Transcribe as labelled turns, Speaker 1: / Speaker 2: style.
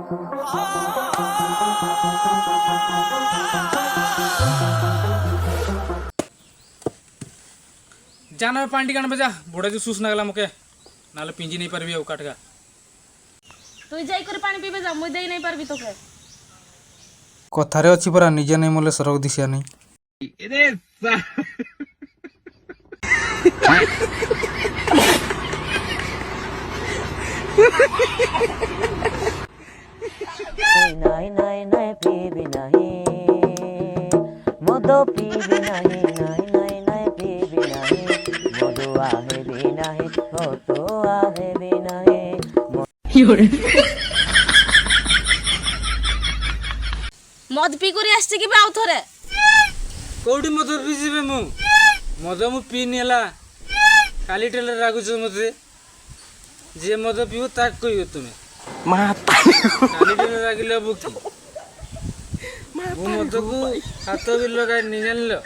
Speaker 1: जाना पानी टिकाण बजा बुढ़ा जो सुस नगला मुके नाले पिंजी नहीं पारबी काटगा
Speaker 2: তুই যাই করে পানি পিবে যা মুই দেই নাই পারবি তোকে
Speaker 3: कथारे अच्छी परा निजे नहीं मोले सरक दिशा नहीं
Speaker 4: নাই নাই নাই পিবি নাহি মদ পিবি নাহি নাই নাই নাই পিবি নাহি মদ আহেবি নাহি কত আহেবি নাহি
Speaker 2: মদ পি করে আসছে কি বে আউথরে
Speaker 1: कौटी मत पिजिबे मु मद मु पीनेला खाली टेले रागुछ मते जे मद पिबो ताक कहियो तुमे खाली टेले रागिले बुकी वो मद को हाथ भी लगा नि जानलो